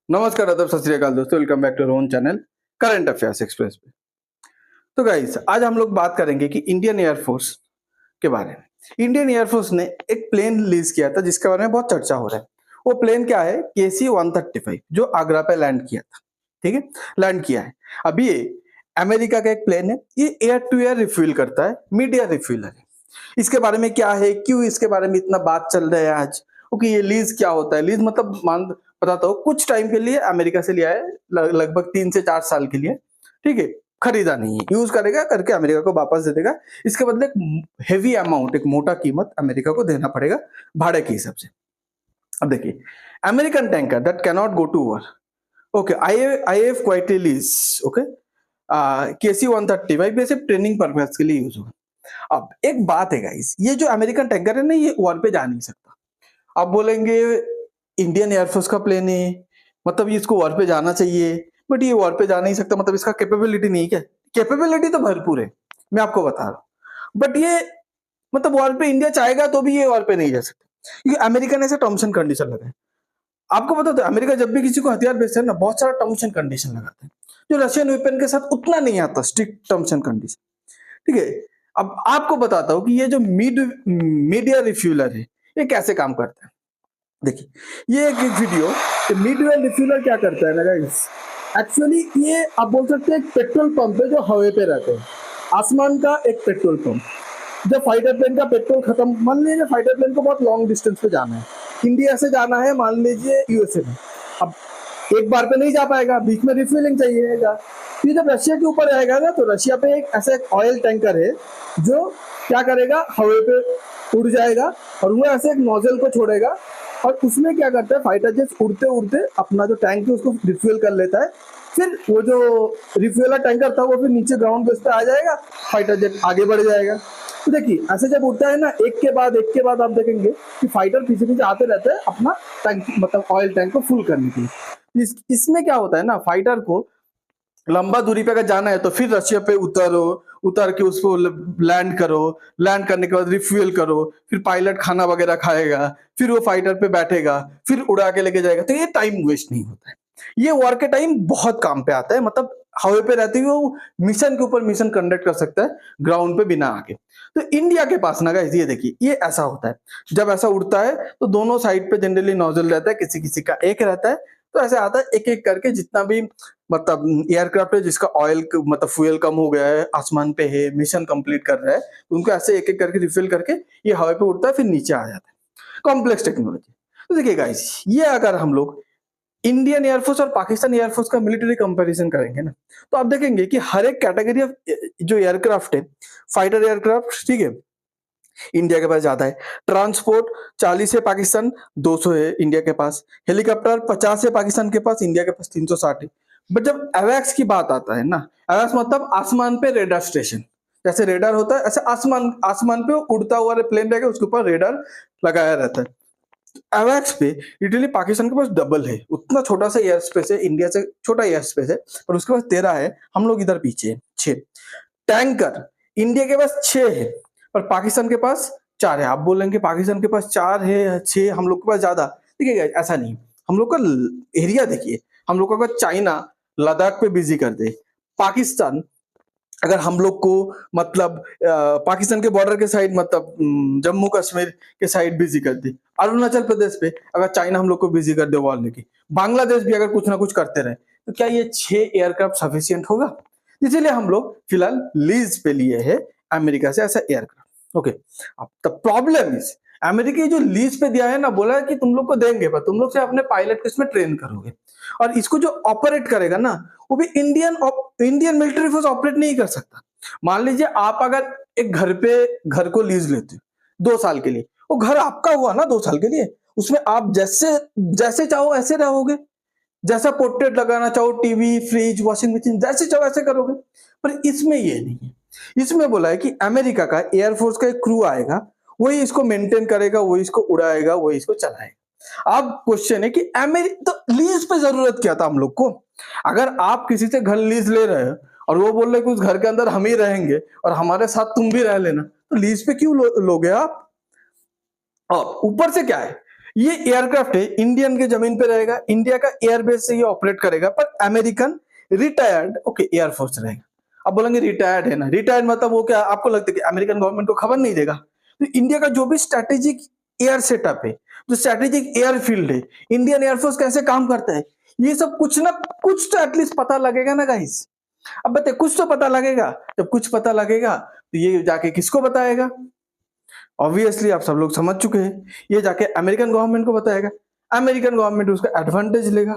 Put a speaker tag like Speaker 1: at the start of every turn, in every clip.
Speaker 1: नमस्कार, आदाब, सत श्री अकाल दोस्तों। Welcome back to own channel Current Affairs Express पे। तो गाइस, आज हम लोग बात करेंगे कि इंडियन एयरफोर्स के बारे में। इंडियन एयरफोर्स ने एक प्लेन रिलीज किया था जिसके बारे में बहुत चर्चा हो रहा है। वो प्लेन क्या है? KC-135 जो आगरा पे लैंड किया था। ठीक है, लैंड किया है। अभी ये अमेरिका का एक प्लेन है। ये एयर टू एयर रिफ्यूल करता है, मिड एयर रिफ्यूलर है। इसके बारे में क्या है, क्यों इसके बारे में इतना बात चल रहा है आज? ओके, ये लीज क्या होता है? लीज मतलब मान बताता हूँ, कुछ टाइम के लिए अमेरिका से लिया है, लगभग 3 से 4 साल के लिए। ठीक है, खरीदा नहीं है, यूज करेगा, करके अमेरिका को वापस दे देगा। इसके बदले एक हेवी अमाउंट, एक मोटा कीमत अमेरिका को देना पड़ेगा भाड़े के हिसाब से। अब देखिए, American tanker that cannot go to war, okay, IAF quietly lease, okay, KC-135 सिर्फ ट्रेनिंग पर्पज के लिए यूज होगा। अब एक बात है गाइस, ये जो अमेरिकन टैंकर है ना, ये वॉर पे जा नहीं सकता। आप बोलेंगे इंडियन एयरफोर्स का प्लेन है, मतलब इसको वॉर पे जाना चाहिए, बट ये वॉर पे जा नहीं सकता, मतलब इसका कैपेबिलिटी नहीं है क्या? कैपेबिलिटी तो भरपूर है, मैं आपको बता रहा हूँ, बट ये मतलब वॉर पे इंडिया चाहेगा तो भी ये वॉर पे नहीं जा सकता, क्योंकि अमेरिका ने ऐसे टर्म्स एंड कंडीशन लगाए। आपको पता था अमेरिका जब भी किसी को हथियार बेचता है ना, बहुत सारा टर्म्स एंड कंडीशन लगाते हैं, जो रशियन वेपन के साथ उतना नहीं आता, स्ट्रिक्ट टर्म्स एंड कंडीशन। ठीक है, अब आपको बताता हूं कि ये जो मिड ईयर रिफ्यूलर है, ये कैसे काम करता है। देखिए, ये एक वीडियो, मिड ईयर रिफ्यूलर क्या करता है ना गाइस, एक्चुअली ये आप बोल सकते हैं एक पेट्रोल पंप है जो हवा पे रहते हैं, आसमान का एक पेट्रोल पंप। जब फाइटर प्लेन का पेट्रोल खत्म, मान लीजिए फाइटर प्लेन को बहुत लॉन्ग डिस्टेंस पे जाना है, इंडिया से जाना है मान लीजिए USA में, अब एक बार पे नहीं जा पाएगा, बीच में रिफ्यूलिंग चाहिएगा। फिर जब रशिया के ऊपर आएगा ना, तो रशिया पे एक ऐसा एक ऑयल टैंकर है जो क्या करेगा, हवा पे उड़ जाएगा और वो ऐसे एक नोजल को छोड़ेगा, और उसमें क्या करता है, फाइटर जेट उड़ते उड़ते अपना जो टैंक है उसको रिफ्यूल कर लेता है। फिर वो जो रिफ्यूलर टैंकर था वो फिर नीचे ग्राउंड बेस पे आ जाएगा, फाइटर जेट आगे बढ़ जाएगा। तो देखिए, ऐसे जब उड़ता है ना, एक के बाद आप देखेंगे कि फाइटर पीछे पीछे आते रहते हैं अपना टैंक, मतलब ऑयल टैंक को फुल करने के लिए। इसमें क्या होता है ना, फाइटर को लंबा दूरी पे अगर जाना है तो फिर रशिया पे उतर के उसको लैंड करो, लैंड करने के बाद रिफ्यूल करो, फिर पायलट खाना वगैरह खाएगा, फिर वो फाइटर पे बैठेगा, फिर उड़ा के लेके जाएगा। तो ये टाइम वेस्ट नहीं होता है, ये वॉर के टाइम बहुत काम पे आता है, मतलब हवा पे रहते हुए वो मिशन के ऊपर मिशन कंडक्ट कर सकता है ग्राउंड पे बिना आके। तो इंडिया के पास ना गाइस, ये देखिए, ये ऐसा होता है, जब ऐसा उड़ता है तो दोनों साइड पे जनरली नोजल रहता है, किसी किसी का एक रहता है, तो ऐसे आता है एक एक करके, जितना भी मतलब एयरक्राफ्ट है जिसका ऑयल मतलब फ्यूल कम हो गया है, आसमान पे है, मिशन कंप्लीट कर रहा है, तो उनको ऐसे एक एक करके रिफिल करके ये हवा पे उड़ता है, फिर नीचे आ जाता है। Complex technology. तो देखिए गाइस, ये अगर हम लोग इंडियन एयरफोर्स और पाकिस्तान एयरफोर्स का मिलिट्री कंपैरिजन करेंगे ना, तो आप देखेंगे कि हर एक कैटेगरी ऑफ जो एयरक्राफ्ट है, फाइटर एयरक्राफ्ट, ठीक है, इंडिया के पास ज्यादा है। ट्रांसपोर्ट 40 है पाकिस्तान, 200 है इंडिया के पास। हेलीकॉप्टर 50 है पाकिस्तान के पास, इंडिया के पास 360 है। बट जब एवैक्स की बात आता है ना, एवैक्स मतलब आसमान पे रेडार स्टेशन, जैसे रेडार होता है ऐसे आसमान आसमान पे उड़ता हुआ प्लेन रहेगा, उसके ऊपर रेडार लगाया रहता है। एवैक्स पे इटली पाकिस्तान के पास डबल है, उतना छोटा सा एयर स्पेस है, इंडिया से छोटा एयर स्पेस है, पर उसके पास 13 है, हम लोग इधर पीछे है 6। टैंकर इंडिया के पास 6 है, पर पाकिस्तान के पास 4 है। आप बोलेंगे पाकिस्तान के पास 4 है, 6 हम लोग के पास ज्यादा, देखिए ऐसा नहीं। हम लोग का एरिया देखिए, हम लोग का अगर चाइना लद्दाख पे बिजी कर दे, पाकिस्तान अगर हम लोग को मतलब पाकिस्तान के बॉर्डर के साइड, मतलब जम्मू कश्मीर के साइड बिजी कर दे, अरुणाचल प्रदेश पे अगर चाइना हम लोग को बिजी कर दे वॉर लेके, बांग्लादेश भी अगर कुछ ना कुछ करते रहे, तो क्या ये 6 एयरक्राफ्ट सफिशियंट होगा? इसीलिए हम लोग फिलहाल लीज पे लिए हैं अमेरिका से ऐसा एयरक्राफ्ट। ओके, अब द प्रॉब्लम इज, अमेरिका जो लीज पे दिया है ना, बोला है कि तुम लोग को देंगे, पर तुम लोग से अपने पायलट को इसमें ट्रेन करोगे, और इसको जो ऑपरेट करेगा ना, वो भी इंडियन मिलिट्री फोर्स ऑपरेट नहीं कर सकता। मान लीजिए आप अगर एक घर को लीज लेते हो 2 साल के लिए, वो घर आपका हुआ ना 2 साल के लिए, उसमें आप जैसे जैसे चाहो ऐसे रहोगे, जैसा पोर्ट्रेट लगाना चाहो, टीवी, फ्रिज, वॉशिंग मशीन, जैसे चाहो ऐसे करोगे। पर इसमें ये नहीं है, इसमें बोला है कि अमेरिका का एयरफोर्स का एक क्रू आएगा, वही इसको मेंटेन करेगा, वही इसको उड़ाएगा, वही इसको चलाएगा। अब क्वेश्चन है कि तो लीज पे जरूरत क्या था हम लोग को? अगर आप किसी से घर लीज ले रहे हो और वो बोल रहे कि उस घर के अंदर हम ही रहेंगे और हमारे साथ तुम भी रह लेना, तो लीज पे क्यों लोगे आप? और ऊपर से क्या है, ये एयरक्राफ्ट है, इंडियन के जमीन पे रहेगा, इंडिया का एयरबेस से ये ऑपरेट करेगा, पर अमेरिकन रिटायर्ड ओके एयरफोर्स रहेगा। अब बोलेंगे रिटायर्ड है ना, रिटायर्ड मतलब वो क्या आपको लगता है कि अमेरिकन गवर्नमेंट को खबर नहीं देगा? तो इंडिया का जो भी स्ट्रेटेजिक एयर सेटअप है, जो स्ट्रेटेजिक एयरफील्ड है, इंडियन एयरफोर्स कैसे काम करता है, ये सब कुछ ना कुछ तो एटलीस्ट पता लगेगा ना गाइस। अब बताइए कुछ तो पता लगेगा, जब कुछ पता लगेगा तो ये जाके किसको बताएगा? ऑब्वियसली आप सब लोग समझ चुके हैं, ये जाके अमेरिकन गवर्नमेंट को बताएगा, अमेरिकन गवर्नमेंट उसका एडवांटेज लेगा,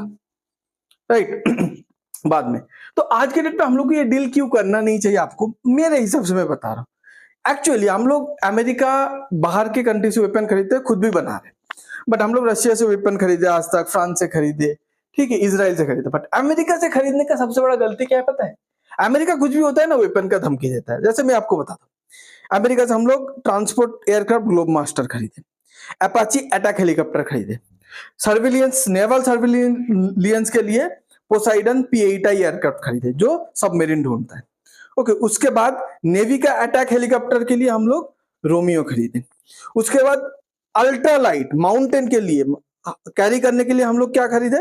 Speaker 1: राइट? बाद में तो आज के डेट पे हम लोग को ये डील क्यों करना नहीं चाहिए आपको, मेरे हिसाब से मैं बता रहा हूँ। एक्चुअली हम लोग अमेरिका बाहर के कंट्री से वेपन खरीदते हैं, खुद भी बना रहे, बट हम लोग रशिया से वेपन खरीदे आज तक, फ्रांस से खरीदे, ठीक है, इजराइल से खरीदे, बट अमेरिका से खरीदने का सबसे बड़ा गलती क्या है पता है? अमेरिका कुछ भी होता है ना वेपन का धमकी देता है। जैसे मैं आपको बताता हूँ, अमेरिका से हम लोग ट्रांसपोर्ट एयरक्राफ्ट ग्लोब मास्टर खरीदे, अपाची अटैक हेलीकॉप्टर खरीदे, सर्विलियंस नेवल सर्विलियंस के लिए पोसाइडन P8I एयरक्राफ्ट खरीदे जो सबमरीन ढूंढता है, ओके। उसके बाद नेवी का अटैक हेलीकॉप्टर के लिए हम लोग रोमियो खरीदे। उसके बाद अल्ट्रा लाइट माउंटेन के लिए कैरी करने के लिए हम लोग क्या खरीदे?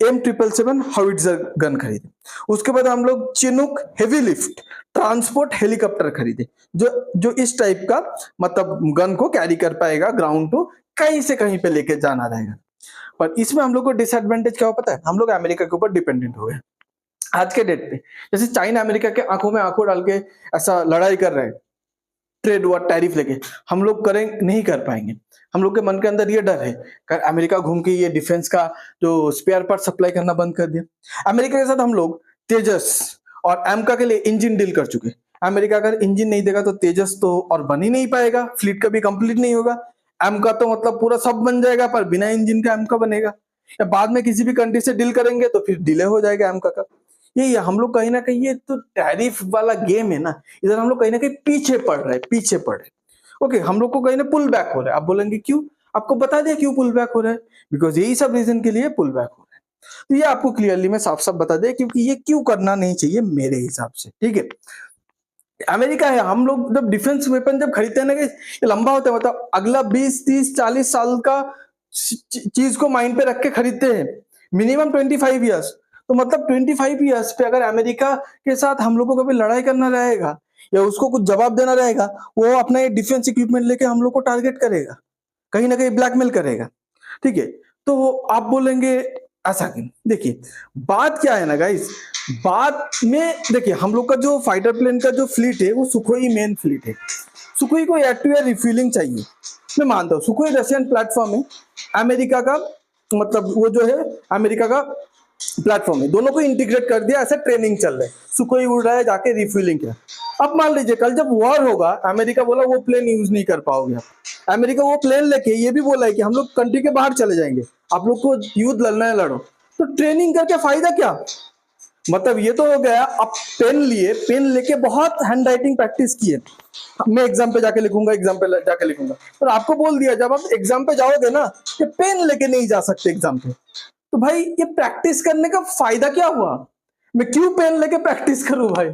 Speaker 1: M777 हाउइट्जर गन खरीदे। उसके बाद हम लोग Chinook heavy lift transport helicopter खरीदे, जो जो इस टाइप का मतलब गन को कैरी कर पाएगा, ग्राउंड टू कहीं से कहीं पे लेके जाना रहेगा। पर इसमें हम लोग को डिसएडवांटेज क्या हो पता है? हम लोग अमेरिका के ऊपर डिपेंडेंट हो गए आज के डेट पे। जैसे चाइना अमेरिका के आंखों में आंखों डाल के ऐसा लड़ाई कर रहे हैं, ट्रेड वॉर टैरिफ लेके, हम लोग करें नहीं कर पाएंगे। हम लोग के मन के अंदर ये डर है कि अमेरिका घूम के ये डिफेंस का जो स्पेयर पार्ट सप्लाई करना बंद कर दिया। अमेरिका के साथ हम लोग तेजस और एमका के लिए इंजन डील कर चुके। अमेरिका अगर इंजन नहीं देगा तो तेजस तो और बन ही नहीं पाएगा, फ्लीट कभी कंप्लीट नहीं होगा। एमका तो मतलब पूरा सब बन जाएगा पर बिना इंजन का एमका बनेगा, या बाद में किसी भी कंट्री से डील करेंगे तो फिर डिले हो जाएगा एमका का। ये हम लोग कहीं ना कहीं ये तो टैरिफ वाला गेम है ना, इधर हम लोग कहीं ना कहीं पीछे पड़ रहे हैं, पीछे पड़ रहे। ओके, हम लोग को कहीं ना पुल बैक हो रहा है। आप बोलेंगे क्यों? आपको बता दिया क्यों पुल बैक हो रहा है, बिकॉज यही सब रीजन के लिए पुल बैक हो रहा है। तो ये आपको क्लियरली मैं साफ साफ बता दिया क्योंकि ये क्यों करना नहीं चाहिए मेरे हिसाब से, ठीक है। अमेरिका है, हम लोग जब डिफेंस वेपन जब खरीदते हैं ना, ये लंबा होता है, मतलब अगला 20 30 40 साल का चीज को माइंड पे रख के खरीदते हैं, मिनिमम 25 ईयर्स। तो मतलब 25 ईयर्स पे अगर अमेरिका के साथ हम लोग को कभी लड़ाई करना रहेगा या उसको कुछ जवाब देना रहेगा, वो अपना ये डिफेंस इक्विपमेंट लेके हम लोग को टारगेट करेगा, कहीं ना कहीं ब्लैकमेल करेगा, ठीक है। तो आप बोलेंगे ऐसा क्यों? देखिए बात क्या है ना गाइस, बात में देखिए हम लोग का जो फाइटर प्लेन का जो फ्लीट है वो सुखोई मेन फ्लीट है। सुखोई को एयर टू एयर रिफ्यूलिंग चाहिए, मैं मानता हूँ। सुखोई रशियन प्लेटफॉर्म है, अमेरिका का मतलब वो जो है अमेरिका का प्लेटफॉर्म है, दोनों को इंटीग्रेट कर दिया, ऐसा ट्रेनिंग चल रहा है। सुखोई उड़ रहा है, जाके रिफ्यूलिंग किया। अब मान लीजिए कल जब वॉर होगा, अमेरिका बोला वो प्लेन यूज नहीं कर पाओगे आप। अमेरिका वो प्लेन लेके ये भी बोला है कि हम लोग कंट्री के बाहर चले जाएंगे, आप लोग को युद्ध लड़ना है लड़ो। तो ट्रेनिंग करके फायदा क्या? मतलब ये तो हो गया, आप पेन लिए, पेन लेके बहुत हैंड राइटिंग प्रैक्टिस किए, मैं एग्जाम पे जाके लिखूंगा, एग्जाम पे जाके लिखूंगा, पर आपको बोल दिया जब आप एग्जाम पे जाओगे ना कि पेन लेके नहीं जा सकते एग्जाम पे, तो भाई ये प्रैक्टिस करने का फायदा क्या हुआ? मैं क्यों पेन लेके प्रैक्टिस करूं भाई?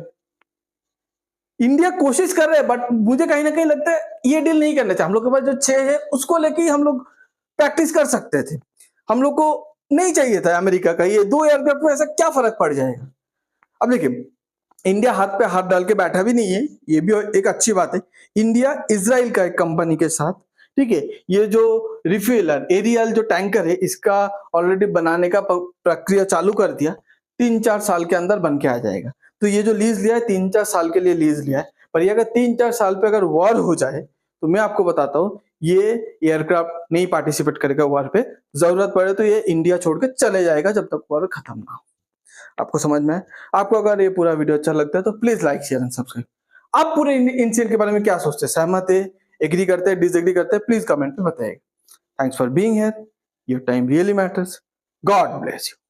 Speaker 1: इंडिया कोशिश कर रहे हैं, बट मुझे कहीं ना कहीं लगता है ये डील नहीं करना चाहिए। हम लोग के पास जो 6 है उसको लेके हम लोग प्रैक्टिस कर सकते थे, हम लोग को नहीं चाहिए था अमेरिका का ये 2 एयरक्राफ्ट में, ऐसा क्या फर्क पड़ जाएगा? अब देखिए इंडिया हाथ पे हाथ डाल के बैठा भी नहीं है, ये भी एक अच्छी बात है। इंडिया इजराइल का एक कंपनी के साथ, ठीक है, ये जो रिफ्यूलर एरियल जो टैंकर है इसका ऑलरेडी बनाने का प्रक्रिया चालू कर दिया, 3 4 साल के अंदर बन के आ जाएगा। तो ये जो लीज लिया है 3 4 साल के लिए लीज लिया है, पर ये अगर 3 4 साल पे अगर वॉर हो जाए तो मैं आपको बताता हूँ ये एयरक्राफ्ट नहीं पार्टिसिपेट करेगा वॉर पे, जरूरत पड़े तो ये इंडिया छोड़ के चले जाएगा जब तक वॉर खत्म ना हो। आपको समझ में है? आपको अगर ये पूरा वीडियो अच्छा लगता है तो please like share and subscribe. आप पूरे इंसिडेंट के बारे में क्या सोचते हैं? सहमत है, एग्री करते हैं, डिसएग्री करते हैं? प्लीज कमेंट में बताइएगा। Thanks for being here, your time really matters. God bless you.